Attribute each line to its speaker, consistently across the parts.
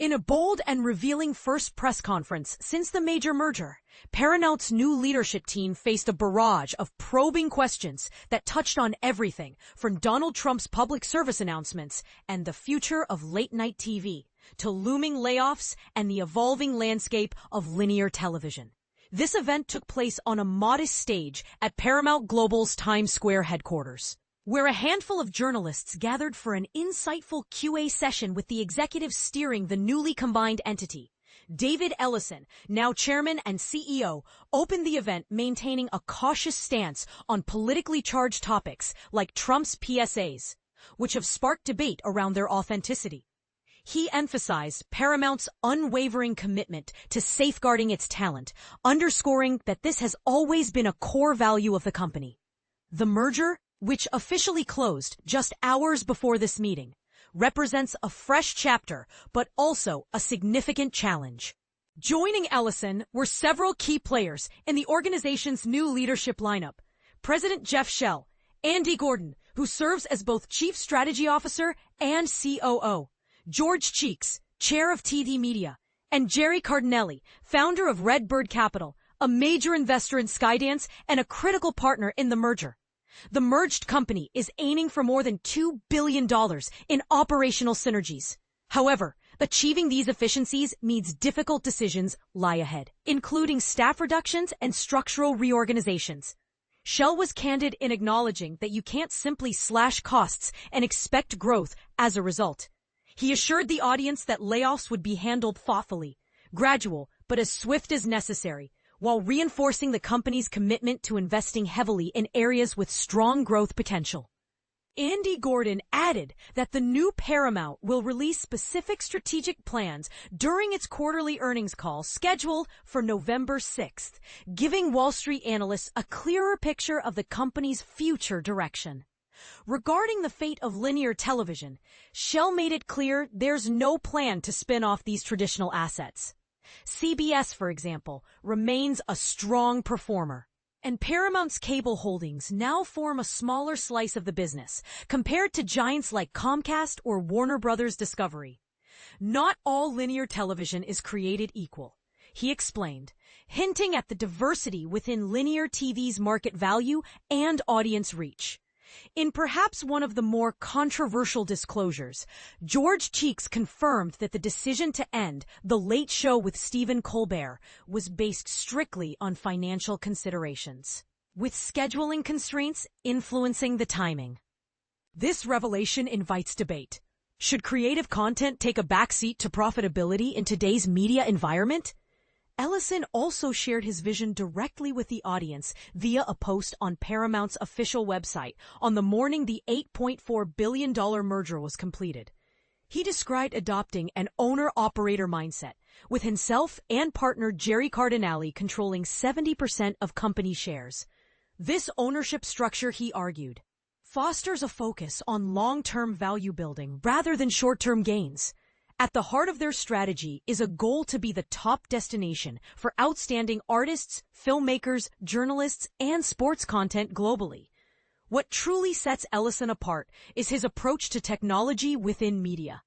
Speaker 1: In a bold and revealing first press conference since the major merger, Paramount's new leadership team faced a barrage of probing questions that touched on everything from Donald Trump's public service announcements and the future of late-night TV to looming layoffs and the evolving landscape of linear television. This event took place on a modest stage at Paramount Global's Times Square headquarters, where a handful of journalists gathered for an insightful QA session with the executives steering the newly combined entity. David Ellison, now chairman and CEO, opened the event maintaining a cautious stance on politically charged topics like Trump's PSAs, which have sparked debate around their authenticity. He emphasized Paramount's unwavering commitment to safeguarding its talent, underscoring that this has always been a core value of the company. The merger, which officially closed just hours before this meeting, represents a fresh chapter, but also a significant challenge. Joining Ellison were several key players in the organization's new leadership lineup. President Jeff Shell, Andy Gordon, who serves as both Chief Strategy Officer and COO, George Cheeks, Chair of TD Media, and Jerry Cardinelli, founder of Redbird Capital, a major investor in Skydance and a critical partner in the merger. The merged company is aiming for more than $2 billion in operational synergies. However, achieving these efficiencies means difficult decisions lie ahead, including staff reductions and structural reorganizations. Shell was candid in acknowledging that you can't simply slash costs and expect growth as a result. He assured the audience that layoffs would be handled thoughtfully, gradual, but as swift as necessary, while reinforcing the company's commitment to investing heavily in areas with strong growth potential. Andy Gordon added that the new Paramount will release specific strategic plans during its quarterly earnings call scheduled for November 6th, giving Wall Street analysts a clearer picture of the company's future direction. Regarding the fate of linear television, Shell made it clear there's no plan to spin off these traditional assets. CBS, for example, remains a strong performer, and Paramount's cable holdings now form a smaller slice of the business compared to giants like Comcast or Warner Bros. Discovery. Not all linear television is created equal, he explained, hinting at the diversity within linear TV's market value and audience reach. In perhaps one of the more controversial disclosures, George Cheeks confirmed that the decision to end The Late Show with Stephen Colbert was based strictly on financial considerations, with scheduling constraints influencing the timing. This revelation invites debate. Should creative content take a backseat to profitability in today's media environment? Ellison also shared his vision directly with the audience via a post on Paramount's official website on the morning the $8.4 billion merger was completed. He described adopting an owner-operator mindset, with himself and partner Jerry Cardinelli controlling 70% of company shares. This ownership structure, he argued, fosters a focus on long-term value building rather than short-term gains. At the heart of their strategy is a goal to be the top destination for outstanding artists, filmmakers, journalists, and sports content globally. What truly sets Ellison apart is his approach to technology within media.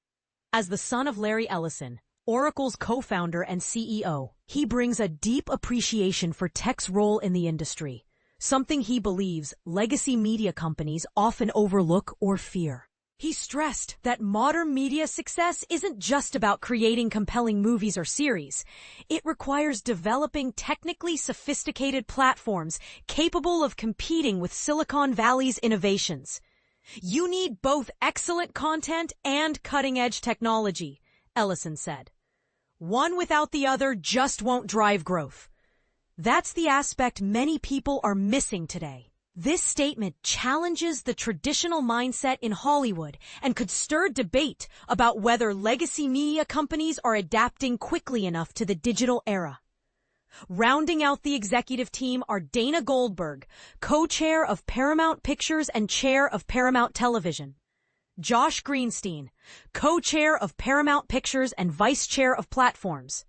Speaker 1: As the son of Larry Ellison, Oracle's co-founder and CEO, he brings a deep appreciation for tech's role in the industry, something he believes legacy media companies often overlook or fear. He stressed that modern media success isn't just about creating compelling movies or series. It requires developing technically sophisticated platforms capable of competing with Silicon Valley's innovations. You need both excellent content and cutting-edge technology, Ellison said. One without the other just won't drive growth. That's the aspect many people are missing today. This statement challenges the traditional mindset in Hollywood and could stir debate about whether legacy media companies are adapting quickly enough to the digital era. Rounding out the executive team are Dana Goldberg, co-chair of Paramount Pictures and chair of Paramount Television; Josh Greenstein, co-chair of Paramount Pictures and vice chair of Platforms;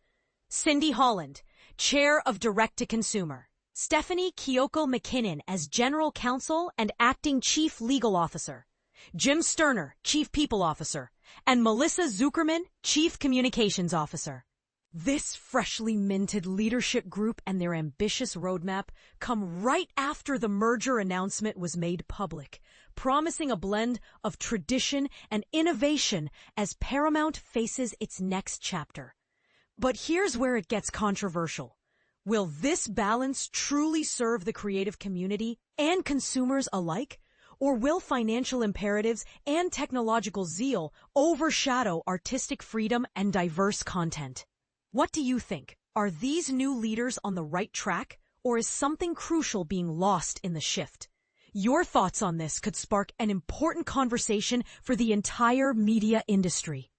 Speaker 1: Cindy Holland, chair of Direct-to-Consumer; Stephanie Kyoko McKinnon as General Counsel and Acting Chief Legal Officer; Jim Sterner, Chief People Officer, and Melissa Zuckerman, Chief Communications Officer. This freshly minted leadership group and their ambitious roadmap come right after the merger announcement was made public, promising a blend of tradition and innovation as Paramount faces its next chapter. But here's where it gets controversial. Will this balance truly serve the creative community and consumers alike? Or will financial imperatives and technological zeal overshadow artistic freedom and diverse content? What do you think? Are these new leaders on the right track, or is something crucial being lost in the shift? Your thoughts on this could spark an important conversation for the entire media industry.